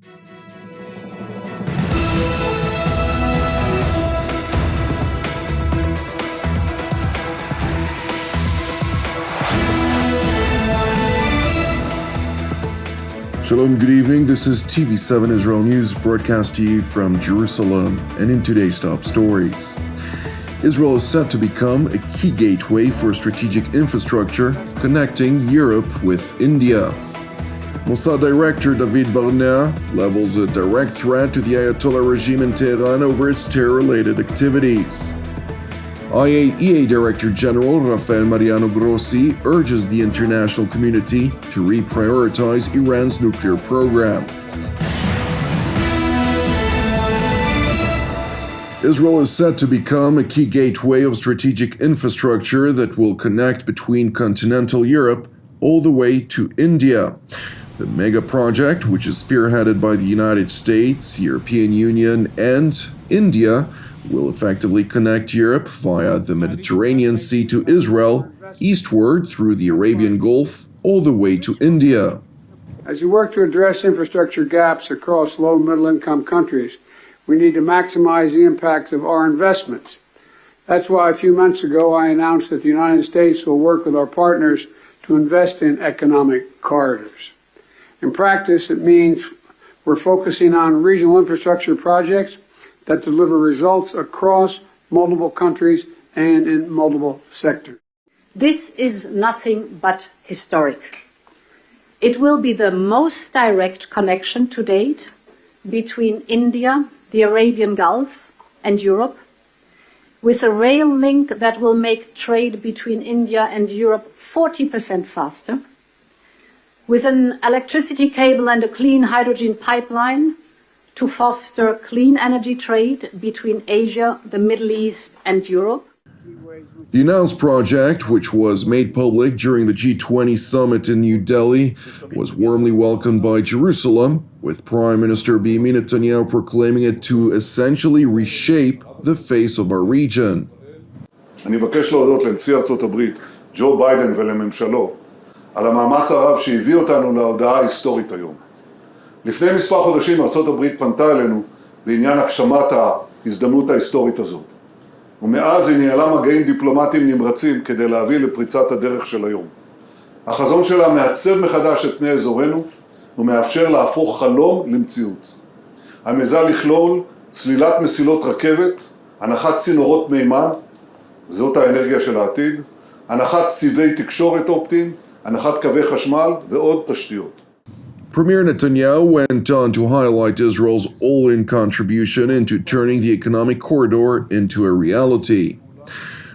Shalom, good evening. This is TV7 Israel News, broadcast to you from Jerusalem. And in today's top stories, Israel is set to become a key gateway for strategic infrastructure connecting Europe with India. Mossad Director Barnea levels a direct threat to the Ayatollah regime in Tehran over its terror-related activities. AIEA Director General Rafael Mariano Grossi urges the international community to reprioritize Iran's nuclear program. Israel is set to become a key gateway of strategic infrastructure that will connect between continental Europe all the way to India. The mega project, which is spearheaded by the United States, European Union, and India, will effectively connect Europe via the Mediterranean Sea to Israel, eastward through the Arabian Gulf, all the way to India. As we work to address infrastructure gaps across low and middle income countries, we need to maximize the impact of our investments. That's why a few months ago I announced that the United States will work with our partners to invest in economic corridors. In practice, it means we're focusing on regional infrastructure projects that deliver results across multiple countries and in multiple sectors. This is nothing but historic. It will be the most direct connection to date between India, the Arabian Gulf, and Europe, with a rail link that will make trade between India and Europe 40% faster, with an electricity cable and a clean hydrogen pipeline to foster clean energy trade between Asia, the Middle East, and Europe. The announced project, which was made public during the G20 summit in New Delhi, was warmly welcomed by Jerusalem, with Prime Minister Benjamin Netanyahu proclaiming it to essentially reshape the face of our region. אני מבקש להודות לנשיא ארצות הברית, ג'ו ביידן ולממשלו, על המאמץ הרב שהביא אותנו להודעה ההיסטורית היום. לפני מספר חודשים ארצות הברית פנתה אלינו בעניין הגשמת ההזדמנות ההיסטורית הזאת. ומאז היא ניהלה מגעים דיפלומטיים נמרצים כדי להביא לפריצת הדרך של היום. החזון שלה מעצב מחדש את פני אזורנו ומאפשר להפוך חלום למציאות. המזל לכלול סלילת מסילות רכבת, הנחת צינורות מימן, זאת האנרגיה של העתיד, הנחת סיבי תקשורת אופטיים, הנחת קווי חשמל ועוד תשתיות. Premier Netanyahu went on to highlight Israel's all-in contribution into turning the economic corridor into a reality.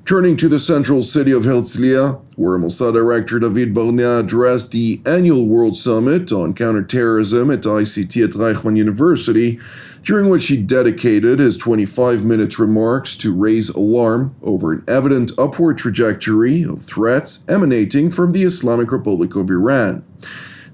Turning to the central city of Herzliya, where Mossad Director Barnea addressed the annual World Summit on Counterterrorism at ICT at Reichman University, during which he dedicated his 25-minute remarks to raise alarm over an evident upward trajectory of threats emanating from the Islamic Republic of Iran.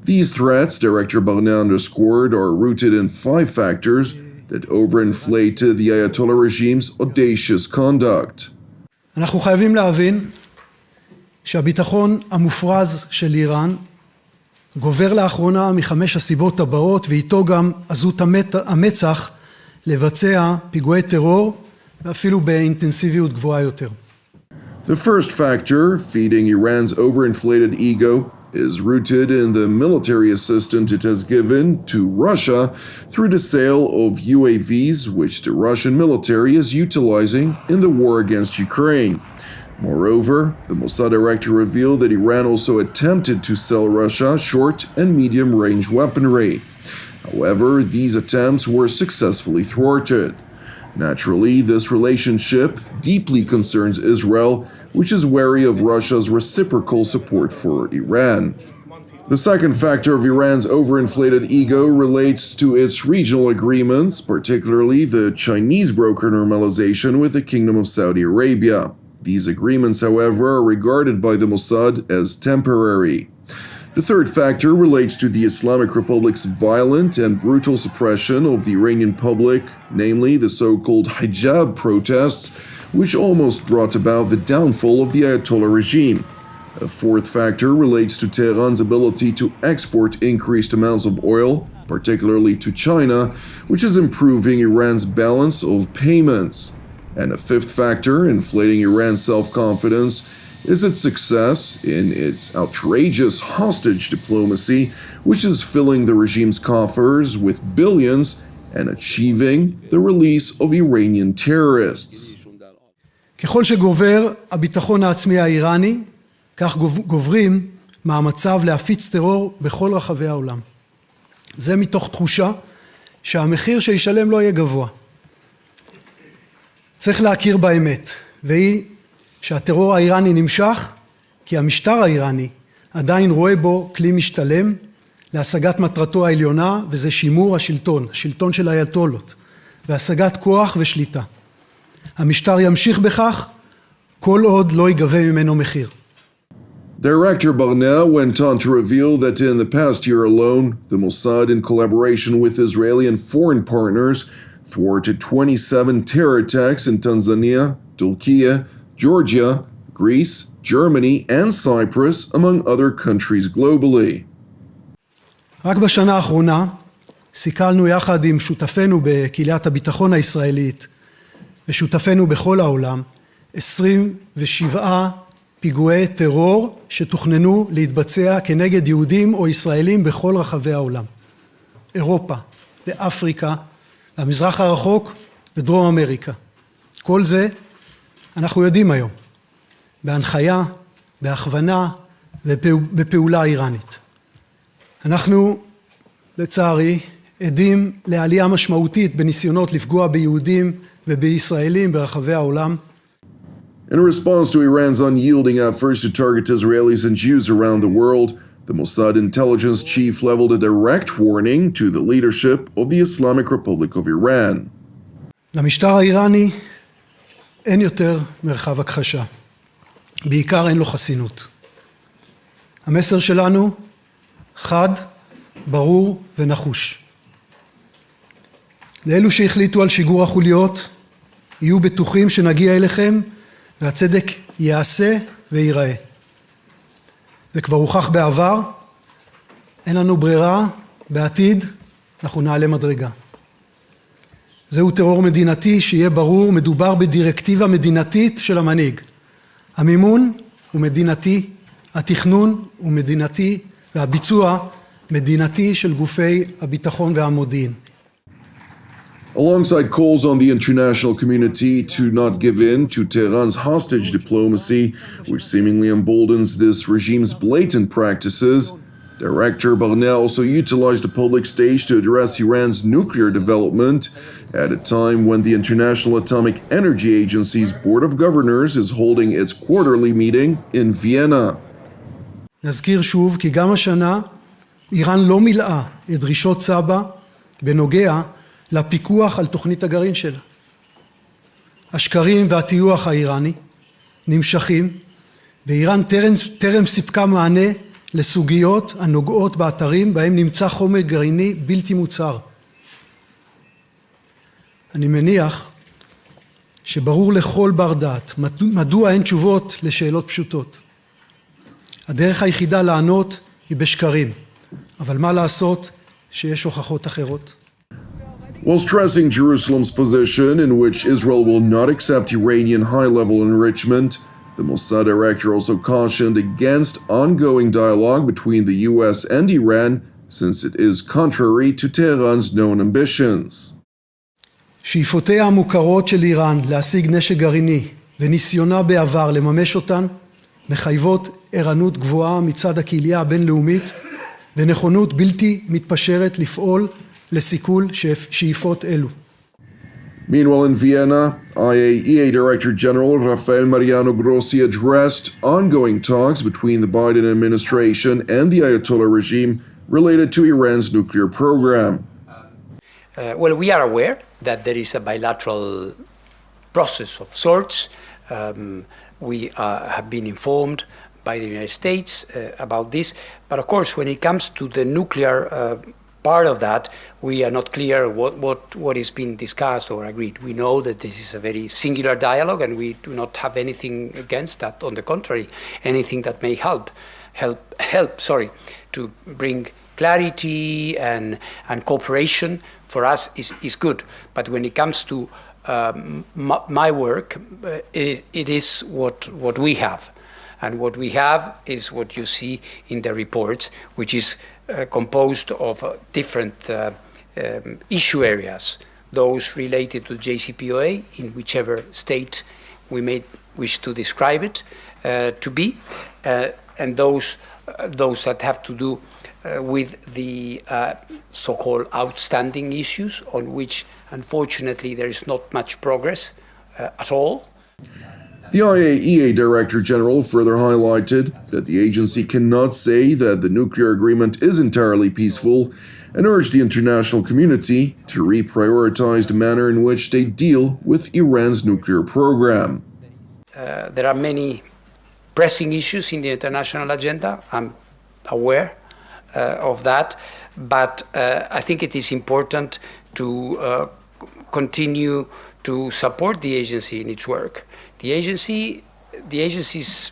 These threats, Director Barnea underscored, are rooted in 5 factors that overinflate the Ayatollah regime's audacious conduct. אנחנו חייבים להבין שהביטחון המופרז של איראן גובר לאחרונה מ5 הסיבות הבאות, ואיתו גם עזות המצח לבצע פיגועי טרור ואפילו באינטנסיביות גבוהה יותר. The first factor, feeding Iran's overinflated ego, is rooted in the military assistance it has given to Russia through the sale of UAVs, which the Russian military is utilizing in the war against Ukraine. Moreover, the Mossad director revealed that Iran also attempted to sell Russia short and medium-range weaponry. However, these attempts were successfully thwarted. Naturally, this relationship deeply concerns Israel, which is wary of Russia's reciprocal support for Iran. The second factor of Iran's overinflated ego relates to its regional agreements, particularly the Chinese broker normalization with the Kingdom of Saudi Arabia. These agreements, however, are regarded by the Mossad as temporary. The third factor relates to the Islamic Republic's violent and brutal suppression of the Iranian public, namely the so-called hijab protests, which almost brought about the downfall of the Ayatollah regime. A fourth factor relates to Tehran's ability to export increased amounts of oil particularly to China, which is improving Iran's balance of payments. And a fifth factor inflating Iran's self-confidence is its success in its outrageous hostage diplomacy, which is filling the regime's coffers with billions and achieving the release of Iranian terrorists. ככל שגובר הביטחון העצמי האיראני, כך גוברים מאמציו להפיץ טרור בכל רחבי העולם. זה מתוך תחושה שהמחיר שישלם לא יהיה גבוה. צריך להכיר באמת, והיא שהטרור האיראני נמשך, כי המשטר האיראני עדיין רואה בו כלי משתלם להשגת מטרתו העליונה, וזה שימור השלטון, השלטון של האייתולות, והשגת כוח ושליטה. המשטר ימשיך בכך כל עוד לא ייגבה ממנו מחיר. Director Barnea went on to reveal that in the past year alone, the Mossad, in collaboration with Israeli and foreign partners, thwarted 27 terror attacks in Tanzania, Turkey, Georgia, Greece, Germany, and Cyprus, among other countries globally. רק בשנה האחרונה סיכלנו יחד עם שותפינו בקהילת הביטחון הישראלית ושותפינו בכל העולם 27 פיגועי טרור שתוכננו להתבצע כנגד יהודים או ישראלים בכל רחבי העולם. אירופה, באפריקה, המזרח הרחוק ודרום אמריקה. כל זה אנחנו יודעים היום, בהנחיה, בהכוונה ובפעולה איראנית. אנחנו, לצערי, עדים לעלייה משמעותית בניסיונות לפגוע ביהודים ובישראלים ברחבי העולם. In response to Iran's unyielding efforts to target Israelis and Jews around the world, the Mossad intelligence chief leveled a direct warning to the leadership of the Islamic Republic of Iran. למשטר האיראני אין יותר מרחב הכחשה. בעיקר אין לו חסינות. המסר שלנו חד, ברור ונחוש. לאלו שהחליטו על שיגור החוליות, יהיו בטוחים שנגיע אליכם והצדק יעשה ויראה. זה כבר הוכח בעבר, אין לנו ברירה, בעתיד אנחנו נעלה מדרגה. זהו טרור מדינתי, שיהיה ברור, מדובר בדירקטיבה מדינתית של המנהיג. המימון הוא מדינתי, התכנון הוא מדינתי, והביצוע מדינתי של גופי הביטחון והמודיעין. Alongside calls on the international community to not give in to Tehran's hostage diplomacy, which seemingly emboldens this regime's blatant practices, Director Barnea also utilized the public stage to address Iran's nuclear development at a time when the International Atomic Energy Agency's Board of Governors is holding its quarterly meeting in Vienna. נזכיר שוב כי גם השנה איראן לא מילאה את דרישות סבא בנוגע לפיקוח על תוכנית הגרעין שלה. השקרים והטיוח האיראני נמשכים, ואיראן טרם סיפקה מענה לסוגיות הנוגעות באתרים בהם נמצא חומר גרעיני בלתי מוצהר. אני מניח שברור לכל בר דעת מדוע אין תשובות לשאלות פשוטות. הדרך היחידה לענות היא בשקרים, אבל מה לעשות שיש הוכחות אחרות? While stressing Jerusalem's position in which Israel will not accept Iranian high-level enrichment, the Mossad director also cautioned against ongoing dialogue between the US and Iran, since it is contrary to Tehran's known ambitions. שאיפותיה המוכרות של איראן להשיג נשק גרעיני וניסיונה בעבר לממש אותן מחייבות ערנות גבוהה מצד הקהילה הבינלאומית ונכונות בלתי מתפשרת לפעול לסיכול שאיפות אלו. Meanwhile, in Vienna, AIEA Director General Rafael Mariano Grossi addressed ongoing talks between the Biden administration and the Ayatollah regime related to Iran's nuclear program. Well, we are aware that there is a bilateral process of sorts. We have been informed by the United States about this. But of course, when it comes to the nuclear part of that, we are not clear what is being discussed or agreed. We know that this is a very singular dialogue, and we do not have anything against that. On the contrary, anything that may help to bring clarity and cooperation for us is good. But when it comes to my work, it is what we have. And what we have is what you see in the reports, which is composed of different issue areas, those related to JCPOA in whichever state we may wish to describe it to be, and those that have to do with the so-called outstanding issues on which, unfortunately, there is not much progress at all. The IAEA Director General further highlighted that the agency cannot say that the nuclear agreement is entirely peaceful and urged the international community to reprioritize the manner in which they deal with Iran's nuclear program. There are many pressing issues in the international agenda. I'm aware of that, but I think it is important to continue to support the agency in its work. The agency's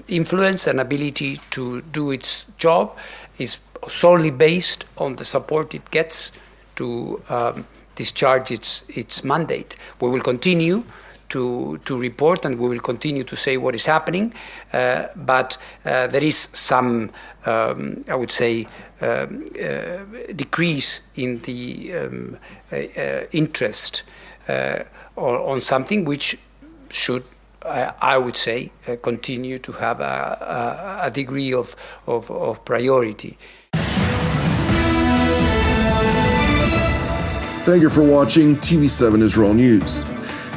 influence and ability to do its job is solely based on the support it gets to discharge its mandate. We will continue to report and we will continue to say what is happening, but there is some, I would say, decrease in the interest on something which should, I would say, continue to have a degree of priority. Thank you for watching TV7 Israel News.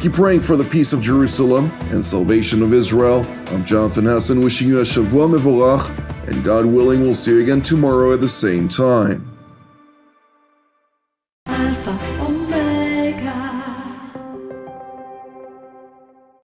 Keep praying for the peace of Jerusalem and salvation of Israel. I'm Jonathan Hassan wishing you a Shavua Mevorach, and God willing, we'll see you again tomorrow at the same time.